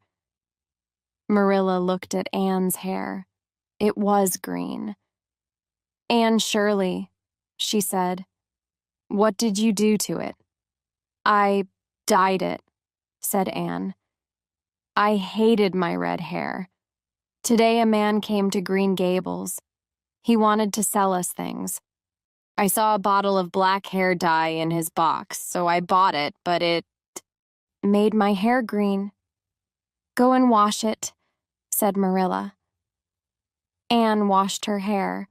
Marilla looked at Anne's hair. It was green. "Anne Shirley," she said, "what did you do to it?" "I dyed it," said Anne. "I hated my red hair. Today a man came to Green Gables. He wanted to sell us things. I saw a bottle of black hair dye in his box, so I bought it, but it made my hair green." "Go and wash it," said Marilla. Anne washed her hair,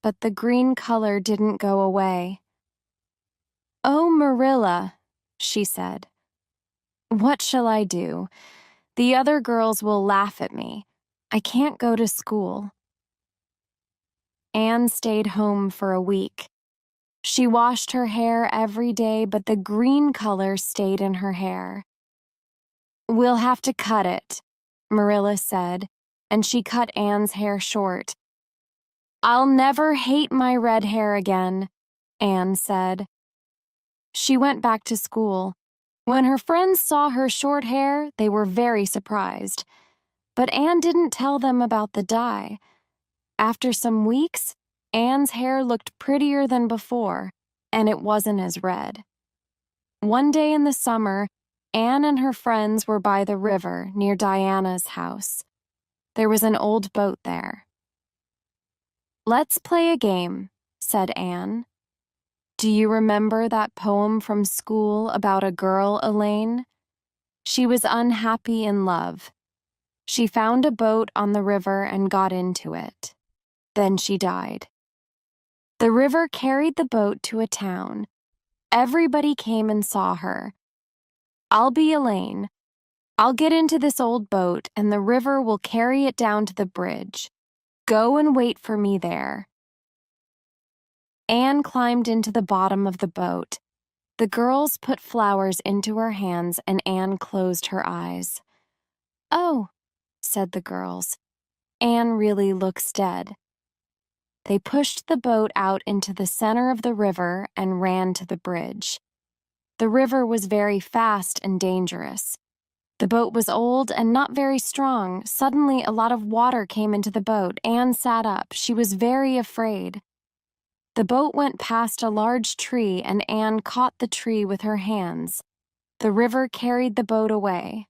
but the green color didn't go away. "Oh, Marilla," she said, "what shall I do? The other girls will laugh at me. I can't go to school." Anne stayed home for a week. She washed her hair every day, but the green color stayed in her hair. "We'll have to cut it," Marilla said, and she cut Anne's hair short. "I'll never hate my red hair again," Anne said. She went back to school. When her friends saw her short hair, they were very surprised. But Anne didn't tell them about the dye. After some weeks, Anne's hair looked prettier than before, and it wasn't as red. One day in the summer, Anne and her friends were by the river near Diana's house. There was an old boat there. "Let's play a game," said Anne. "Do you remember that poem from school about a girl, Elaine? She was unhappy in love. She found a boat on the river and got into it. Then she died. The river carried the boat to a town. Everybody came and saw her. I'll be Elaine. I'll get into this old boat and the river will carry it down to the bridge. Go and wait for me there." Anne climbed into the bottom of the boat. The girls put flowers into her hands and Anne closed her eyes. "Oh," said the girls, "Anne really looks dead." They pushed the boat out into the center of the river and ran to the bridge. The river was very fast and dangerous. The boat was old and not very strong. Suddenly, a lot of water came into the boat. Anne sat up. She was very afraid. The boat went past a large tree and Anne caught the tree with her hands. The river carried the boat away.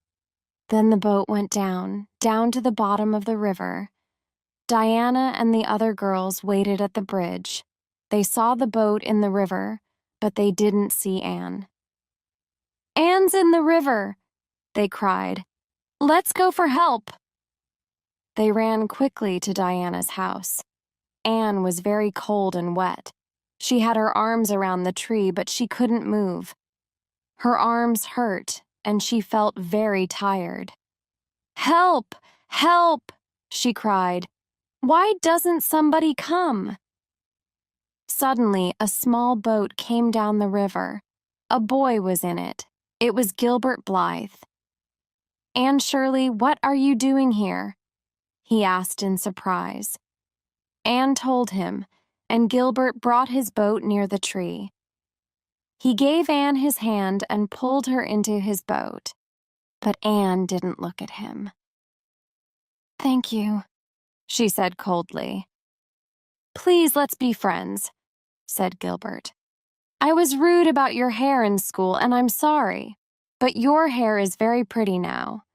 Then the boat went down to the bottom of the river. Diana and the other girls waited at the bridge. They saw the boat in the river, but they didn't see Anne. "Anne's in the river!" they cried. "Let's go for help!" They ran quickly to Diana's house. Anne was very cold and wet. She had her arms around the tree, but she couldn't move. Her arms hurt, and she felt very tired. "Help! Help!" she cried. "Why doesn't somebody come?" Suddenly, a small boat came down the river. A boy was in it. It was Gilbert Blythe. "Anne Shirley, what are you doing here?" he asked in surprise. Anne told him, and Gilbert brought his boat near the tree. He gave Anne his hand and pulled her into his boat, but Anne didn't look at him. "Thank you," she said coldly. "Please, let's be friends," said Gilbert. "I was rude about your hair in school, and I'm sorry, but your hair is very pretty now."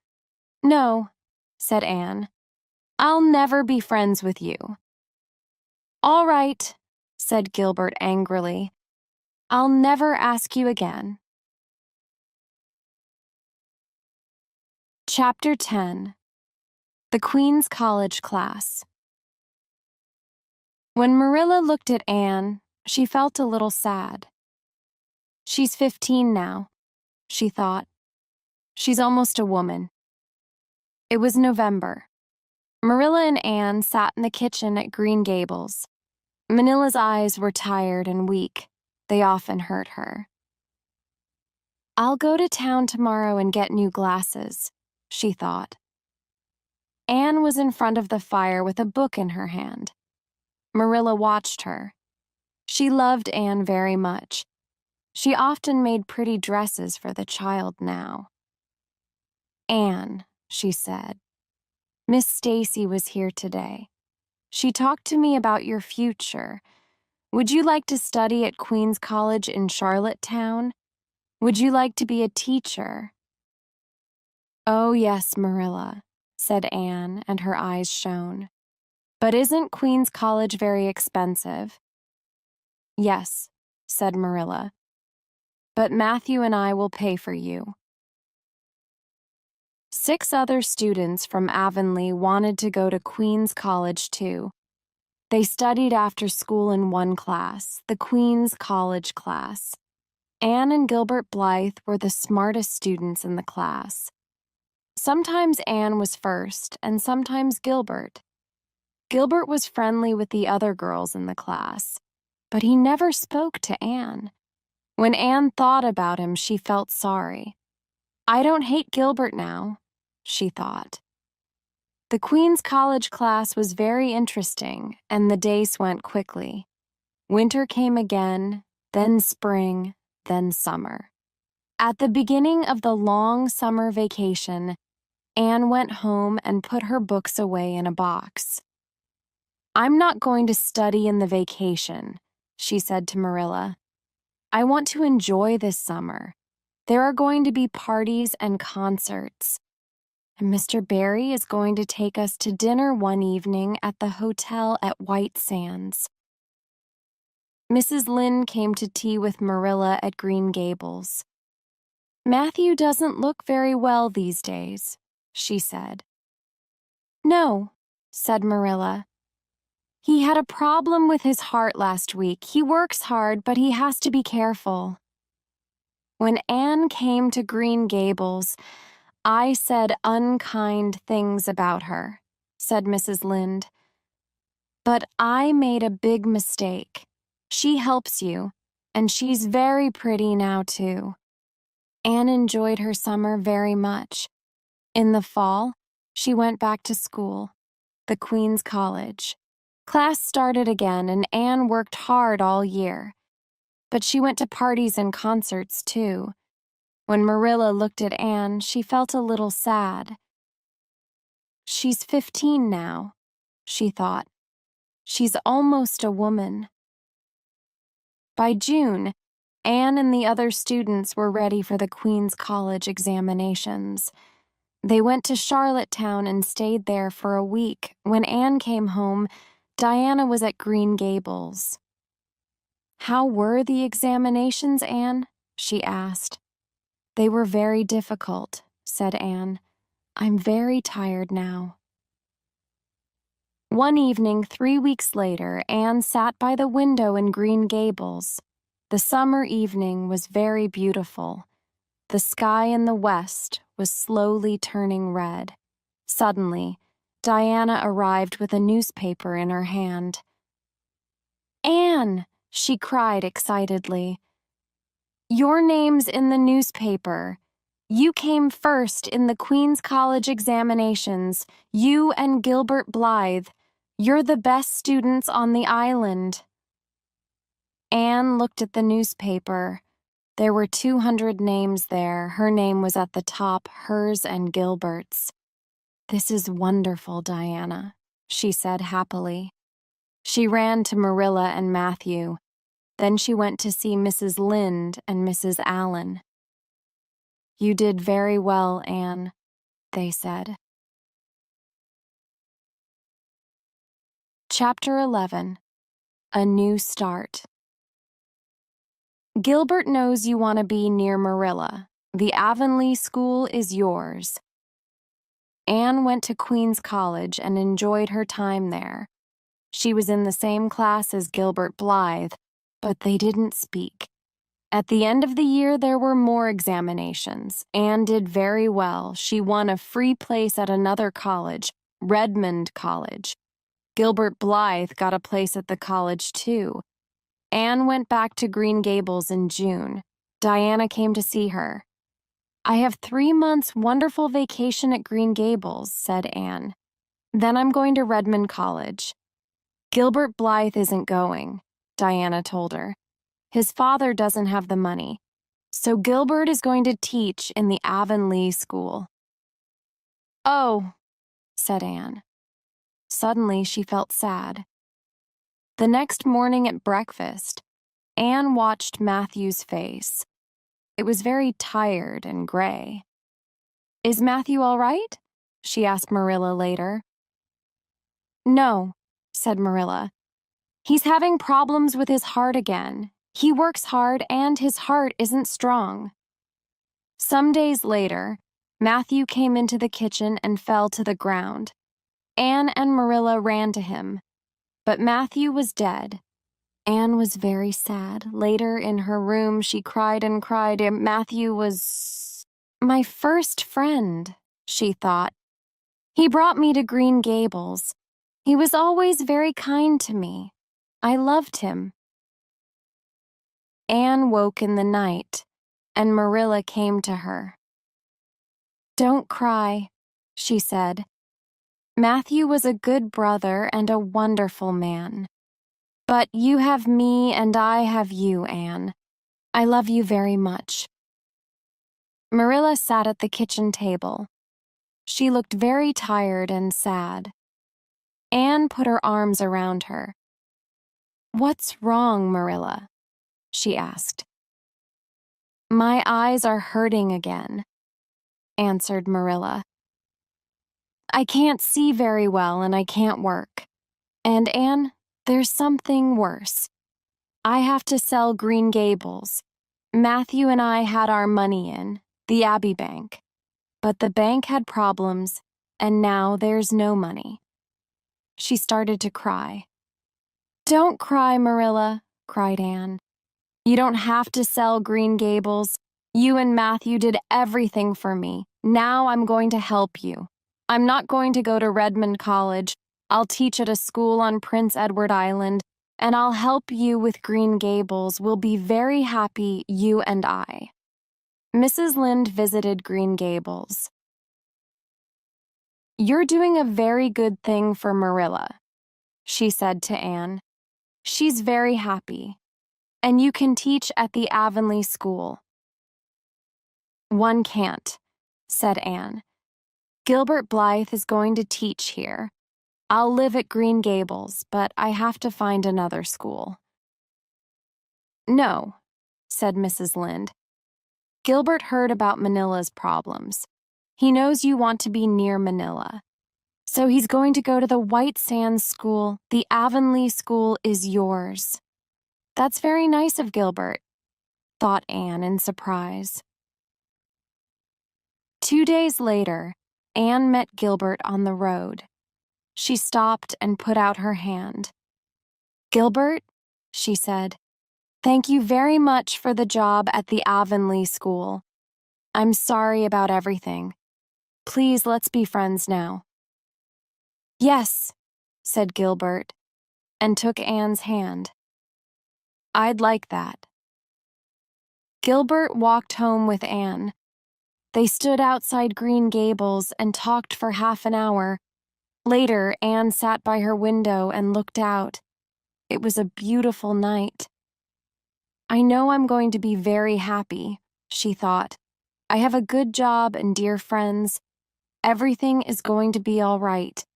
"No," said Anne. "I'll never be friends with you." "All right," said Gilbert angrily. "I'll never ask you again." Chapter 10. The Queen's College Class. When Marilla looked at Anne, she felt a little sad. She's 15 now, she thought. She's almost a woman. It was November. Marilla and Anne sat in the kitchen at Green Gables. Manila's eyes were tired and weak. They often hurt her. "I'll go to town tomorrow and get new glasses," she thought. Anne was in front of the fire with a book in her hand. Marilla watched her. She loved Anne very much. She often made pretty dresses for the child now. "Anne," she said, "Miss Stacy was here today. She talked to me about your future. Would you like to study at Queen's College in Charlottetown? Would you like to be a teacher?" "Oh, yes, Marilla," said Anne, and her eyes shone. "But isn't Queen's College very expensive?" "Yes," said Marilla. "But Matthew and I will pay for you." 6 other students from Avonlea wanted to go to Queen's College too. They studied after school in one class, the Queen's College class. Anne and Gilbert Blythe were the smartest students in the class. Sometimes Anne was first, and sometimes Gilbert. Gilbert was friendly with the other girls in the class, but he never spoke to Anne. When Anne thought about him, she felt sorry. "I don't hate Gilbert now," she thought. The Queen's College class was very interesting, and the days went quickly. Winter came again, then spring, then summer. At the beginning of the long summer vacation, Anne went home and put her books away in a box. "I'm not going to study in the vacation," she said to Marilla. "I want to enjoy this summer. There are going to be parties and concerts. And Mr. Barry is going to take us to dinner one evening at the hotel at White Sands." Mrs. Lynde came to tea with Marilla at Green Gables. "Matthew doesn't look very well these days," she said. "No," said Marilla. "He had a problem with his heart last week. He works hard, but he has to be careful." When Anne came to Green Gables, "I said unkind things about her," said Mrs. Lynde. "But I made a big mistake. She helps you, and she's very pretty now, too." Anne enjoyed her summer very much. In the fall, she went back to school, the Queen's College. Class started again, and Anne worked hard all year. But she went to parties and concerts, too. When Marilla looked at Anne, she felt a little sad. "She's 15 now," she thought. "She's almost a woman." By June, Anne and the other students were ready for the Queen's College examinations. They went to Charlottetown and stayed there for a week. When Anne came home, Diana was at Green Gables. "How were the examinations, Anne?" she asked. "They were very difficult," said Anne. "I'm very tired now." One evening, 3 weeks later, Anne sat by the window in Green Gables. The summer evening was very beautiful. The sky in the west was slowly turning red. Suddenly, Diana arrived with a newspaper in her hand. "Anne!" she cried excitedly. "Your name's in the newspaper. You came first in the Queen's College examinations, you and Gilbert Blythe. You're the best students on the island. Anne looked at the newspaper. There were 200 names there. Her name was at the top, hers and Gilbert's. "This is wonderful, Diana," she said happily. She ran to Marilla and Matthew. Then she went to see Mrs. Lynde and Mrs. Allen. "You did very well, Anne," they said. Chapter 11. A New Start. Gilbert knows you want to be near Marilla. The Avonlea School is yours. Anne went to Queen's College and enjoyed her time there. She was in the same class as Gilbert Blythe, but they didn't speak. At the end of the year, there were more examinations. Anne did very well. She won a free place at another college, Redmond College. Gilbert Blythe got a place at the college, too. Anne went back to Green Gables in June. Diana came to see her. "I have 3 months' wonderful vacation at Green Gables," said Anne. "Then I'm going to Redmond College." "Gilbert Blythe isn't going," Diana told her. "His father doesn't have the money. So Gilbert is going to teach in the Avonlea School." "Oh," said Anne. Suddenly she felt sad. The next morning at breakfast, Anne watched Matthew's face. It was very tired and gray. "Is Matthew all right?" she asked Marilla later. "No," said Marilla. "He's having problems with his heart again. He works hard and his heart isn't strong." Some days later, Matthew came into the kitchen and fell to the ground. Anne and Marilla ran to him, but Matthew was dead. Anne was very sad. Later, in her room, she cried and cried. Matthew was my first friend, she thought. He brought me to Green Gables. He was always very kind to me. I loved him. Anne woke in the night, and Marilla came to her. "Don't cry," she said. "Matthew was a good brother and a wonderful man. But you have me and I have you, Anne. I love you very much." Marilla sat at the kitchen table. She looked very tired and sad. Anne put her arms around her. "What's wrong, Marilla?" she asked. "My eyes are hurting again," answered Marilla. "I can't see very well and I can't work. And Anne, there's something worse. I have to sell Green Gables. Matthew and I had our money in, the Abbey Bank. But the bank had problems, and now there's no money." She started to cry. "Don't cry, Marilla," cried Anne. "You don't have to sell Green Gables. You and Matthew did everything for me. Now I'm going to help you. I'm not going to go to Redmond College. I'll teach at a school on Prince Edward Island, and I'll help you with Green Gables. We'll be very happy, you and I." Mrs. Lynde visited Green Gables. "You're doing a very good thing for Marilla," she said to Anne. "She's very happy. And you can teach at the Avonlea School." "One can't," said Anne. "Gilbert Blythe is going to teach here. I'll live at Green Gables, but I have to find another school." "No," said Mrs. Lynde. "Gilbert heard about Manila's problems. He knows you want to be near Manila. So he's going to go to the White Sands School. The Avonlea School is yours." "That's very nice of Gilbert," thought Anne in surprise. 2 days later, Anne met Gilbert on the road. She stopped and put out her hand. "Gilbert," she said, "thank you very much for the job at the Avonlea School. I'm sorry about everything. Please, let's be friends now." "Yes," said Gilbert, and took Anne's hand. "I'd like that." Gilbert walked home with Anne. They stood outside Green Gables and talked for half an hour. Later, Anne sat by her window and looked out. It was a beautiful night. I know I'm going to be very happy, she thought. I have a good job and dear friends. Everything is going to be all right.